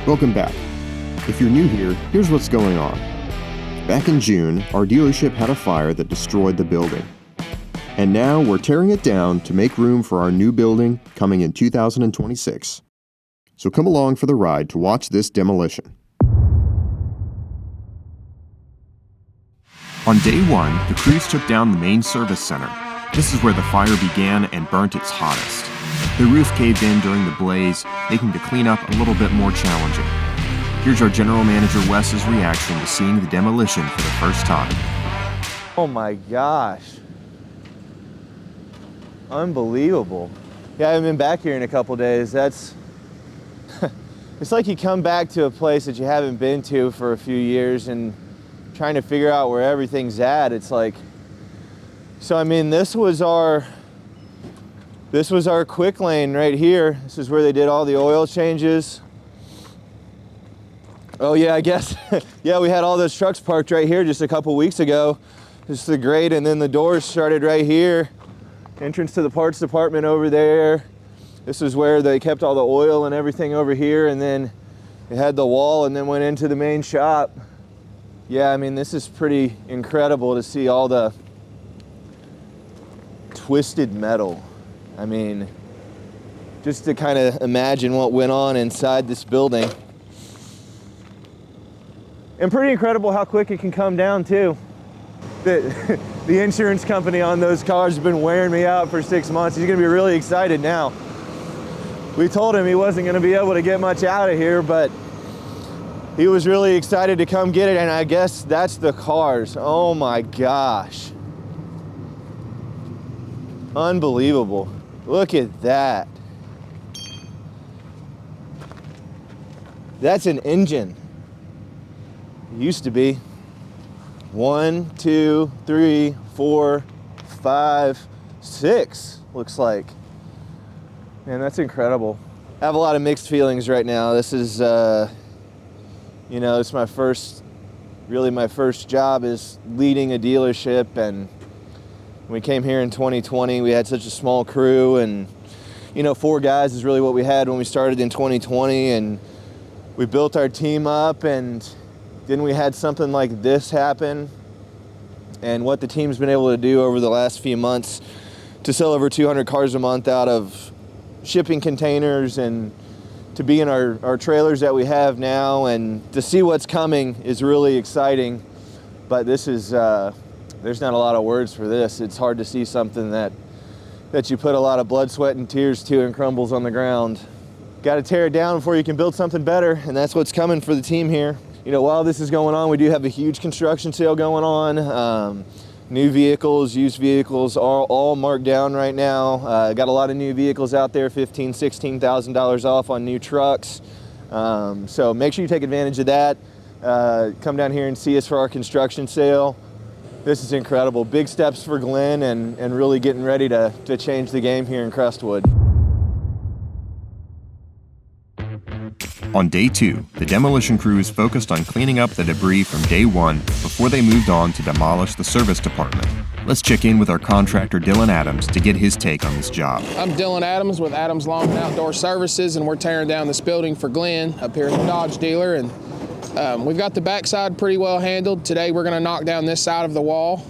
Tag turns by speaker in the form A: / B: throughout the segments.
A: Welcome back. If you're new here, here's what's going on. Back in June, our dealership had a fire that destroyed the building. And now we're tearing it down to make room for our new building coming in 2026. So come along for the ride to watch this demolition. On day one, the crews took down the main service center. This is where the fire began and burnt its hottest. The roof caved in during the blaze, making the cleanup a little bit more challenging. Here's our general manager Wes's reaction to seeing the demolition for the first time.
B: Oh my gosh. Unbelievable. Yeah, I haven't been back here in a couple days. It's like you come back to a place that you haven't been to for a few years and trying to figure out where everything's at. It's like, so I mean, this was our quick lane right here. This is where they did all the oil changes. Oh yeah, I guess, yeah, we had all those trucks parked right here just a couple weeks ago. Just the grate, and then the doors started right here. Entrance to the parts department over there. This is where they kept all the oil and everything over here, and then it had the wall and then went into the main shop. Yeah, I mean, this is pretty incredible to see all the twisted metal. I mean, just to kind of imagine what went on inside this building. And pretty incredible how quick it can come down too. The insurance company on those cars has been wearing me out for 6 months. He's gonna be really excited now. We told him he wasn't gonna be able to get much out of here, but he was really excited to come get it, and I guess that's the cars. Oh my gosh. Unbelievable. Look at that. That's an engine. It used to be. 1, 2, 3, 4, 5, 6, looks like. Man, that's incredible. I have a lot of mixed feelings right now. This is, you know, it's my first job is leading a dealership, and when we came here in 2020, we had such a small crew, and, you know, 4 guys is really what we had when we started in 2020, and we built our team up, and then we had something like this happen, and what the team's been able to do over the last few months to sell over 200 cars a month out of shipping containers and to be in our trailers that we have now, and to see what's coming is really exciting. But this is, there's not a lot of words for this. It's hard to see something that you put a lot of blood, sweat, and tears to and crumbles on the ground. Got to tear it down before you can build something better, and that's what's coming for the team here. You know, while this is going on, we do have a huge construction sale going on. New vehicles, used vehicles are all marked down right now. Got a lot of new vehicles out there, $15,000, $16,000 off on new trucks. So make sure you take advantage of that. Come down here and see us for our construction sale. This is incredible. Big steps for Glenn, and really getting ready to change the game here in Crestwood.
A: On day 2, the demolition crews focused on cleaning up the debris from day 1 before they moved on to demolish the service department. Let's check in with our contractor Dylan Adams to get his take on this job.
C: I'm Dylan Adams with Adams Lawn and Outdoor Services, and we're tearing down this building for Glenn up here at the Dodge dealer. And we've got the backside pretty well handled. Today we're going to knock down this side of the wall.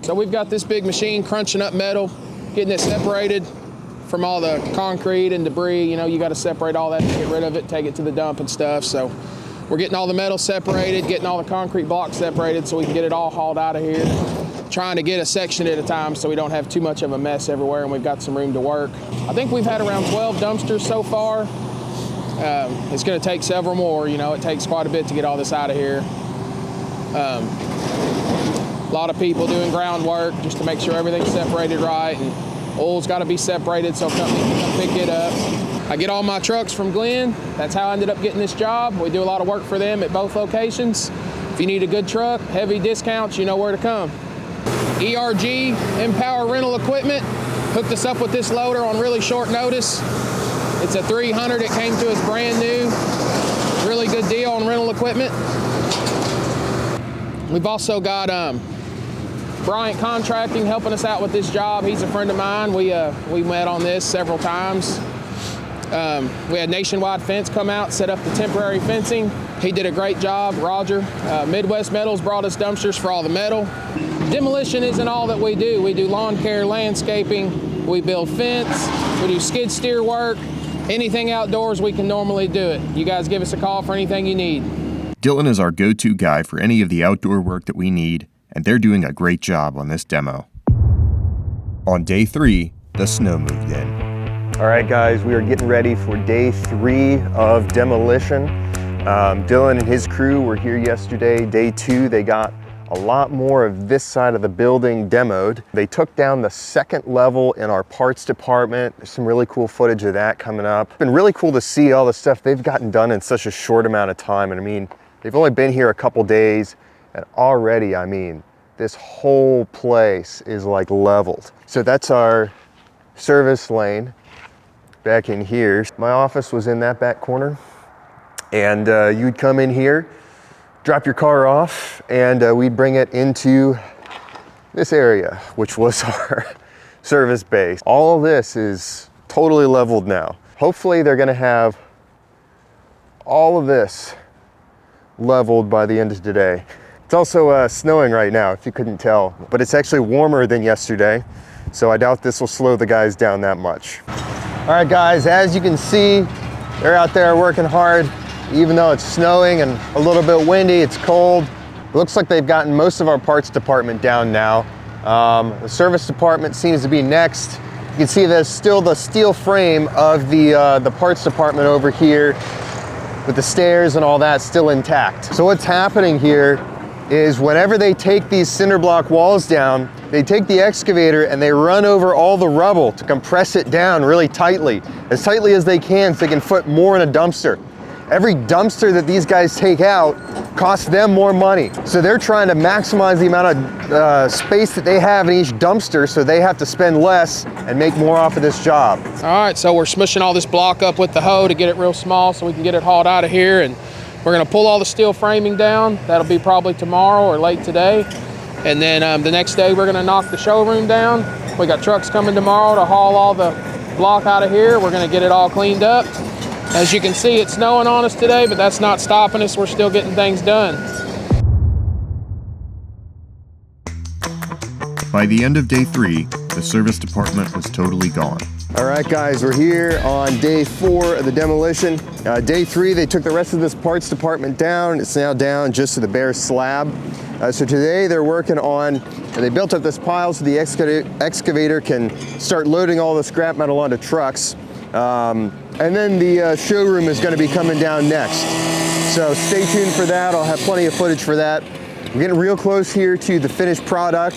C: So we've got this big machine crunching up metal, getting it separated from all the concrete and debris. You know, you got to separate all that to get rid of it, take it to the dump and stuff. So we're getting all the metal separated, getting all the concrete blocks separated so we can get it all hauled out of here. Trying to get a section at a time so we don't have too much of a mess everywhere, and we've got some room to work. I think we've had around 12 dumpsters so far. It's going to take several more. You know, it takes quite a bit to get all this out of here. A lot of people doing groundwork just to make sure everything's separated right, and oil's got to be separated so company can come pick it up. I get all my trucks from Glenn. That's how I ended up getting this job. We do a lot of work for them at both locations. If you need a good truck, heavy discounts, you know where to come. ERG, Empower Rental Equipment, hooked us up with this loader on really short notice. It's a 300, it came to us brand new. Really good deal on rental equipment. We've also got Bryant Contracting helping us out with this job. He's a friend of mine. We met on this several times. We had Nationwide Fence come out, set up the temporary fencing. He did a great job, Roger. Midwest Metals brought us dumpsters for all the metal. Demolition isn't all that we do. We do lawn care, landscaping, we build fence, we do skid steer work, anything outdoors we can normally do it. You guys give us a call for anything you need.
A: Dylan is our go-to guy for any of the outdoor work that we need, and they're doing a great job on this demo. On day 3, the snow moved in.
B: All right, guys, we are getting ready for day 3 of demolition. Dylan and his crew were here yesterday. Day 2, they got a lot more of this side of the building demoed. They took down the 2nd level in our parts department. There's some really cool footage of that coming up. It's been really cool to see all the stuff they've gotten done in such a short amount of time. And I mean, they've only been here a couple days, and already, I mean, this whole place is like leveled. So that's our service lane back in here. My office was in that back corner, and you'd come in here, drop your car off, and we'd bring it into this area, which was our service base. All of this is totally leveled now. Hopefully they're gonna have all of this leveled by the end of today. It's also snowing right now, if you couldn't tell, but it's actually warmer than yesterday, so I doubt this will slow the guys down that much. All right, guys, as you can see, they're out there working hard. Even though it's snowing and a little bit windy, it's cold. It looks like they've gotten most of our parts department down now. The service department seems to be next. You can see there's still the steel frame of the parts department over here with the stairs and all that still intact. So what's happening here is whenever they take these cinder block walls down, they take the excavator and they run over all the rubble to compress it down really tightly as they can, so they can fit more in a dumpster. Every dumpster that these guys take out costs them more money. So they're trying to maximize the amount of space that they have in each dumpster, so they have to spend less and make more off of this job.
C: All right, so we're smushing all this block up with the hoe to get it real small so we can get it hauled out of here, and we're gonna pull all the steel framing down. That'll be probably tomorrow or late today. And then the next day we're gonna knock the showroom down. We got trucks coming tomorrow to haul all the block out of here. We're gonna get it all cleaned up. As you can see, it's snowing on us today, but that's not stopping us. We're still getting things done.
A: By the end of day 3, the service department was totally gone.
B: All right, guys, we're here on day 4 of the demolition. Day 3, they took the rest of this parts department down. It's now down just to the bare slab. So today they're working on, they built up this pile so the excavator can start loading all the scrap metal onto trucks. And then the showroom is going to be coming down next. So stay tuned for that. I'll have plenty of footage for that. We're getting real close here to the finished product,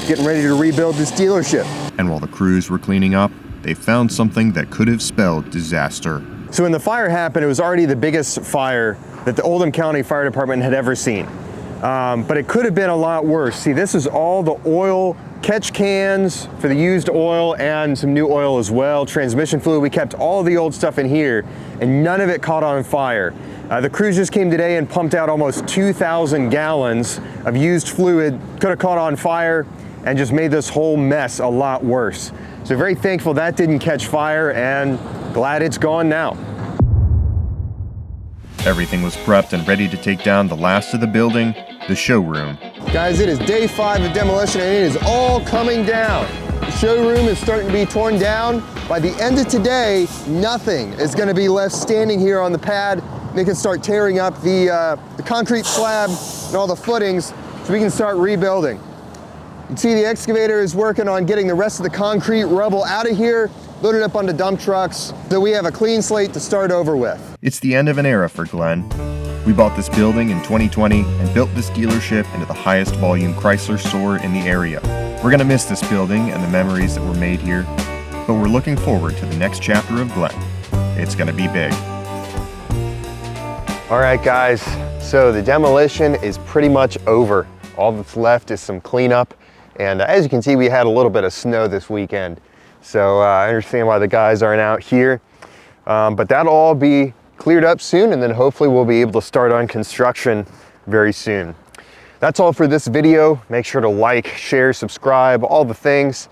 B: getting ready to rebuild this dealership.
A: And while the crews were cleaning up, they found something that could have spelled disaster.
B: So when the fire happened, it was already the biggest fire that the Oldham County Fire Department had ever seen. But it could have been a lot worse. See, this is all the oil catch cans for the used oil and some new oil as well, transmission fluid. We kept all the old stuff in here and none of it caught on fire. The crews just came today and pumped out almost 2,000 gallons of used fluid. Could have caught on fire and just made this whole mess a lot worse. So very thankful that didn't catch fire and glad it's gone now.
A: Everything was prepped and ready to take down the last of the building, the showroom.
B: Guys, it is day 5 of demolition and it is all coming down. The showroom is starting to be torn down. By the end of today, nothing is going to be left standing here on the pad. They can start tearing up the concrete slab and all the footings so we can start rebuilding. You can see the excavator is working on getting the rest of the concrete rubble out of here, loaded up onto dump trucks, so we have a clean slate to start over with.
A: It's the end of an era for Glenn. We bought this building in 2020 and built this dealership into the highest volume Chrysler store in the area. We're gonna miss this building and the memories that were made here, but we're looking forward to the next chapter of Glenn. It's gonna be big.
B: All right, guys, so the demolition is pretty much over. All that's left is some cleanup. And as you can see, we had a little bit of snow this weekend. So I understand why the guys aren't out here. But that'll all be cleared up soon, and then hopefully we'll be able to start on construction very soon. That's all for this video. Make sure to like, share, subscribe, all the things.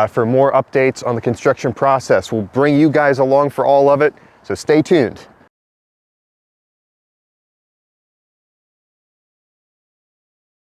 D: for more updates on the construction process. We'll bring you guys along for all of it, so stay tuned.